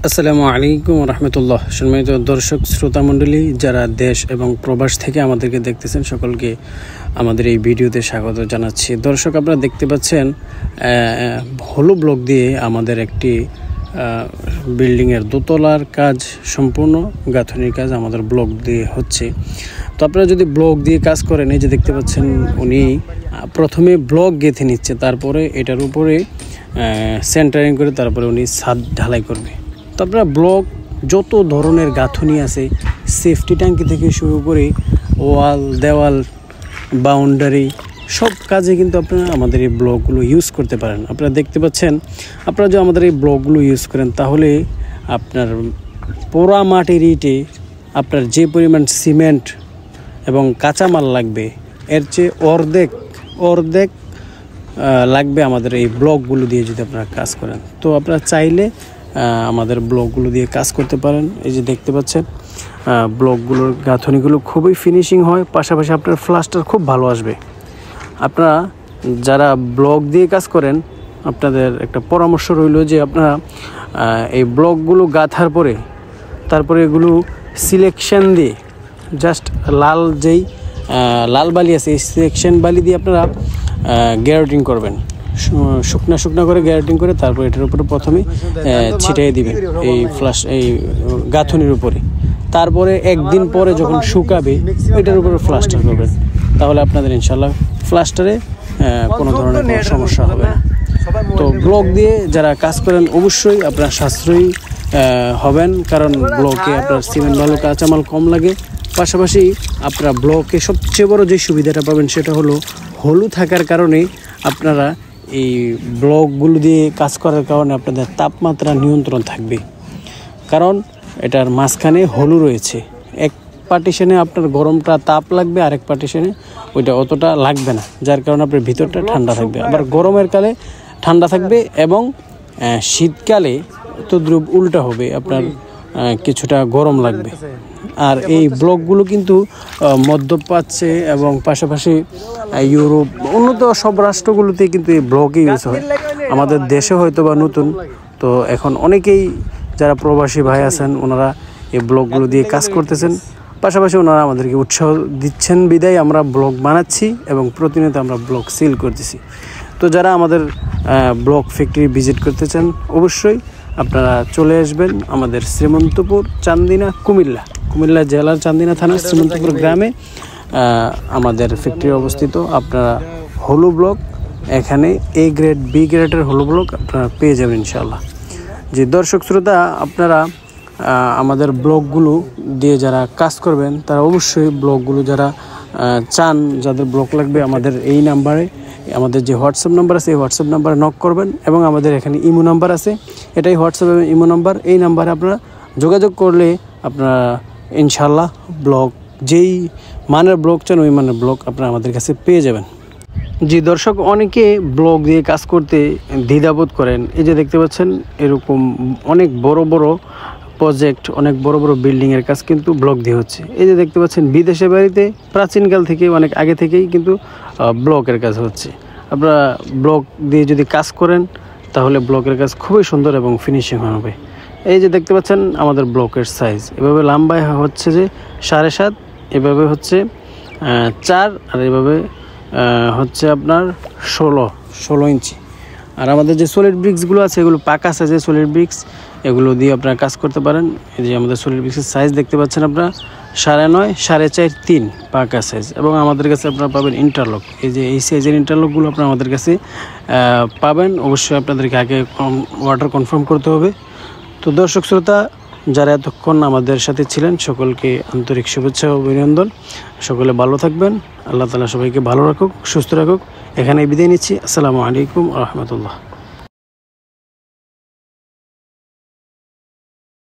আসসালামু আলাইকুম রহমতুল্লাহ। সম্মানিত দর্শক শ্রোতা মণ্ডলী, যারা দেশ এবং প্রবাস থেকে আমাদেরকে দেখতেছেন, সকলকে আমাদের এই ভিডিওতে স্বাগত জানাচ্ছি। দর্শক, আপনারা দেখতে পাচ্ছেন হলো ব্লক দিয়ে আমাদের একটি বিল্ডিংয়ের দোতলার কাজ, সম্পূর্ণ গাঁথনির কাজ আমাদের ব্লক দিয়ে হচ্ছে। তো আপনারা যদি ব্লক দিয়ে কাজ করেন, এই যে দেখতে পাচ্ছেন উনি প্রথমে ব্লক গেঁথে নিচ্ছে, তারপরে এটার উপরে সেন্টারিং করে তারপরে উনি ছাদ ঢালাই করবে। তো আপনারা ব্লক যত ধরনের গাঁথনি আছে, সেফটি ট্যাঙ্কি থেকে শুরু করে ওয়াল, দেওয়াল, বাউন্ডারি, সব কাজে কিন্তু আপনারা আমাদের এই ব্লকগুলো ইউজ করতে পারেন। আপনারা দেখতে পাচ্ছেন, আপনারা যদি আমাদের এই ব্লকগুলো ইউজ করেন, তাহলে আপনার পোড়া মাটির ইটে আপনার যে পরিমাণ সিমেন্ট এবং কাঁচামাল লাগবে, এর চেয়ে অর্ধেক লাগবে আমাদের এই ব্লকগুলো দিয়ে যদি আপনারা কাজ করেন। তো আপনারা চাইলে আমাদের ব্লকগুলো দিয়ে কাজ করতে পারেন। এই যে দেখতে পাচ্ছেন ব্লকগুলোর গাঁথনিগুলো খুবই ফিনিশিং হয়, পাশাপাশি আপনার প্লাস্টার খুব ভালো আসবে। আপনারা যারা ব্লক দিয়ে কাজ করেন, আপনাদের একটা পরামর্শ রইল যে আপনারা এই ব্লকগুলো গাঁথার পরে তারপরে এগুলো সিলেকশন দিয়ে জাস্ট লাল বালি আছে, এই সিলেকশন বালি দিয়ে আপনারা গ্যারোটিং করবেন, শুকনা করে গ্যারোটিং করে তারপর এটার উপরে প্রথমে ছিটিয়ে দিবেন এই গাঁথনির উপরে। তারপরে একদিন পরে যখন শুকাবে, এটার উপরে প্লাস্টার করবেন, তাহলে আপনাদের ইনশাল্লাহ প্লাস্টারে কোনো ধরনের কোনো সমস্যা হবে না। তো ব্লক দিয়ে যারা কাজ করেন, অবশ্যই আপনারা সাশ্রয়ী হবেন, কারণ ব্লকে আপনার সিমেন্ট ভালো, কাঁচামাল কম লাগে। পাশাপাশি আপনারা ব্লকে সবচেয়ে বড় যে সুবিধাটা পাবেন, সেটা হলো হলু থাকার কারণে আপনারা এই ব্লকগুলো দিয়ে কাজ করার কারণে আপনাদের তাপমাত্রা নিয়ন্ত্রণ থাকবে, কারণ এটার মাঝখানে হলু রয়েছে। এক পার্টিশনে আপনার গরমটা তাপ লাগবে, আরেক পার্টিশনে ওইটা অতটা লাগবে না, যার কারণে আপনার ভিতরটা ঠান্ডা থাকবে। আবার গরমের কালে ঠান্ডা থাকবে এবং শীতকালে তদ্রুপ উল্টা হবে, আপনার কিছুটা গরম লাগবে। আর এই ব্লকগুলো কিন্তু মধ্যপ্রাচ্যে এবং পাশাপাশি ইউরোপ, উন্নত সব রাষ্ট্রগুলোতে কিন্তু এই ব্লকই ইউজ হয়। আমাদের দেশে হয়তো বা নতুন, তো এখন অনেকেই যারা প্রবাসী ভাই আছেন, ওনারা এই ব্লকগুলো দিয়ে কাজ করতেছেন। পাশাপাশি ওনারা আমাদেরকে উৎসাহ দিচ্ছেন বিদায় আমরা ব্লক বানাচ্ছি এবং প্রতিনিয়ত আমরা ব্লক সেল করতেছি। তো যারা আমাদের ব্লক ফ্যাক্টরি ভিজিট করতে চান, অবশ্যই আপনারা চলে আসবেন আমাদের শ্রীমন্তপুর, চান্দিনা, কুমিল্লা জেলার চান্দিনা থানার শ্রীমন্তপুর গ্রামে আমাদের ফ্যাক্টরি অবস্থিত। আপনারা হলু ব্লক, এখানে A গ্রেড, B গ্রেডের হলু ব্লক আপনারা পেয়ে যাবেন ইনশাআল্লাহ। যে দর্শক শ্রোতা, আপনারা আমাদের ব্লকগুলো দিয়ে যারা কাজ করবেন, তারা অবশ্যই ব্লকগুলো যারা চান, যাদের ব্লক লাগবে, আমাদের এই নাম্বারে, আমাদের যে হোয়াটসঅ্যাপ নাম্বার আছে, এই হোয়াটসঅ্যাপ নাম্বারে নক করবেন। এবং আমাদের এখানে ইমো নাম্বার আছে, এটাই হোয়াটসঅ্যাপ এবং ইমো নাম্বার। এই নাম্বারে আপনারা যোগাযোগ করলে আপনারা ইনশাআল্লাহ ব্লক, যেই মানের ব্লক চান ওই মানের ব্লক আপনারা আমাদের কাছে পেয়ে যাবেন। জি দর্শক, অনেকে ব্লক দিয়ে কাজ করতে দ্বিধাবোধ করেন। এই যে দেখতে পাচ্ছেন, এরকম অনেক বড় প্রজেক্ট, অনেক বড় বিল্ডিংয়ের কাজ কিন্তু ব্লক দিয়ে হচ্ছে। এই যে দেখতে পাচ্ছেন, বিদেশে বাড়িতে প্রাচীনকাল থেকে, অনেক আগে থেকেই কিন্তু ব্লকের কাজ হচ্ছে। আপনারা ব্লক দিয়ে যদি কাজ করেন, তাহলে ব্লকের কাজ খুবই সুন্দর এবং ফিনিশিং হবে। এই যে দেখতে পাচ্ছেন আমাদের ব্লকের সাইজ এভাবে লম্বায় হচ্ছে যে 7.5, এভাবে হচ্ছে 4, আর এভাবে হচ্ছে আপনার 16 ইঞ্চি। আর আমাদের যে সলিড ব্রিক্সগুলো আছে, এগুলো পাকা সাইজের সলিড ব্রিক্স, এগুলো দিয়ে আপনারা কাজ করতে পারেন। এই যে আমাদের সলিড ব্রিক্সের সাইজ দেখতে পাচ্ছেন আপনারা 9.5, 4.5, 3 পাকা সাইজ। এবং আমাদের কাছে আপনারা পাবেন ইন্টারলক, এই যে এই সাইজের ইন্টারলকগুলো আপনারা আমাদের কাছে পাবেন। অবশ্যই আপনাদেরকে আগে অর্ডার কনফার্ম করতে হবে। তো দর্শক শ্রোতা, যারা এতক্ষণ আমাদের সাথে ছিলেন, সকলকে আন্তরিক শুভেচ্ছা ও অভিনন্দন। সকলে ভালো থাকবেন, আল্লাহ তাআলা সবাইকে ভালো রাখুক, সুস্থ রাখুক। এখানে বিদায় নিচ্ছি। আসসালামু আলাইকুম রহমতুল্লাহ।